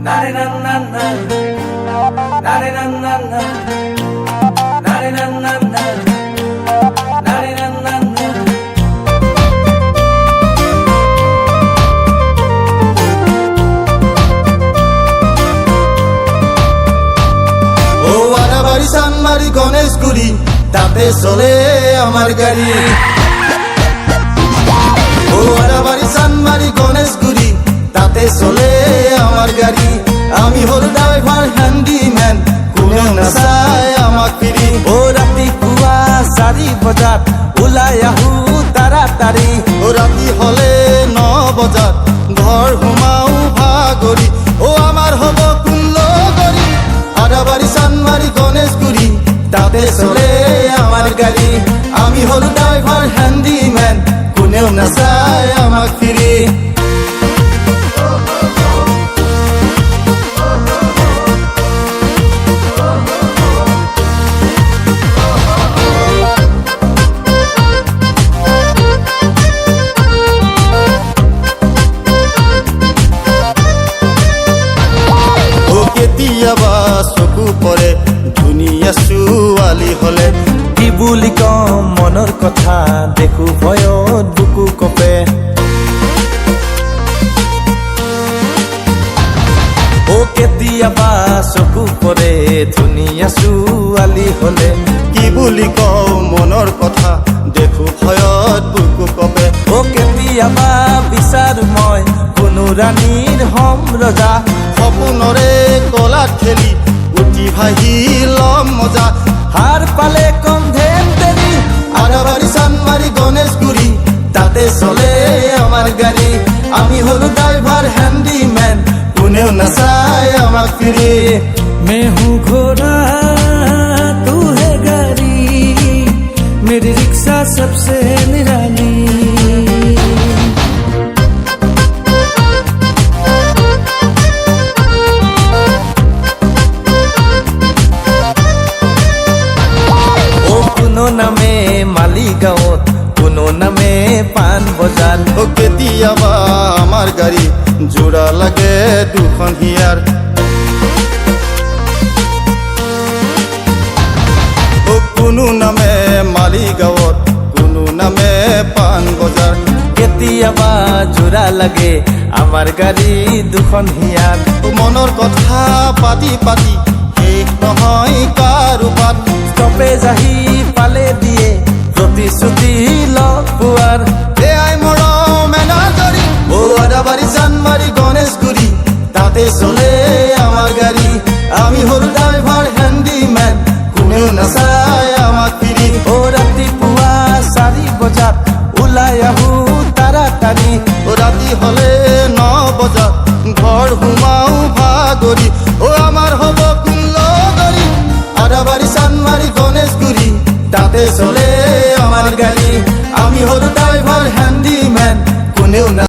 Nare na na na, nare na na na, nare na na na, nare na na na. ও আরাবাড়ি সানমারি গণেশগুড়ি তাতে চলে আমার গাড়ি। ও আরাবাড়ি সানমারি গণেশগুড়ি তাতে চলে আমার গাড়ি। আমি হল ড্রাইভার হ্যান্ডিম্যান, কোনেও না চায় আমাক ফিরি। ও ৰাতিপুৱা 4 বজাত ওলাই আহো তাড়াতাড়ি। ও ৰাতি হলে 9 বজাত ঘৰ সোমাও ভাগৰি। ও আমার হব কুল্লগড়ি আরাবাড়ি সানমারি গণেশগুড়ি তাতে চলে আমার গাড়ি। আমি হল ড্রাইভার হ্যান্ডিম্যান, কোনেও না চায় আমাক ফিরি। কেতিয়াবা চকু পৰে ধুনীয়া ছোৱালী হলে। কি বুলি কম মনৰ কথা, দেখো ভয়ত বুকু কপে। ও কেতিয়াবা চকু পৰে ধুনীয়া ছোৱালী হলে। কি বুলি কওঁ মনৰ কথা, দেখো ভয়ত বুকু কপে। ও কেতিয়াবা বিচাৰো মই কোনো ৰাণীৰ হম ৰজা। সপোনৰে কলাত খেলি উঠি ভাহি লম মজা। হার পালে কম ধেন দেরি আরাবাড়ি সানমারি গণেশগুড়ি তাতে চলে আমার গাড়ি। আমি হল ড্রাইভার হ্যান্ডিম্যান, কোনেও না চায় আমাক ফিরি। मैं हूँ घोड़ा तू है गाड़ी, मेरी रिक्शा सबसे निराली। ও কোনো নামে মালিগাঁৱত, কোনো নামে পাণ বজাৰ। ও কেতিয়াবা আমাৰ গাড়ি জোড়া লাগে দুখন হিয়াৰ। ও কোনো নামে মালিগাঁৱত, কোনো নামে পাণ বজাৰ। কেতিয়াবা জোৰা লাগে আমাৰ গাড়ী দুখন হিয়াত। ও মনৰ কথা পাতি পাতি শেষ নহয় কাৰোবাত। ষ্টপেজ আহি পালে দিয়ে প্ৰতিশ্ৰুতি লগ পোৱাৰ। এয়াই মৰম মেনাজৰি। ও আরাবাড়ি সানমারি গণেশগুড়ি তাতে চলে আমার গাড়ি। আমি হল ড্রাইভার হ্যান্ডিম্যান, কোনেও না চায় আমাক ফিরি। ও ৰাতিপুৱা 4 বজাত ওলাই আহো তাড়াতাড়ি। ও ৰাতি হলে 9 বজাত ঘৰ সোমাও ভাগৰি। ও আমাৰ হব কুল্লগড়ি আৰাবাড়ি সানমাৰি গণেশগুড়ি তাতে চলে আমাৰ গাড়ি। আমি হল ড্ৰাইভাৰ হ্যান্ডিম্যান, কোনেও না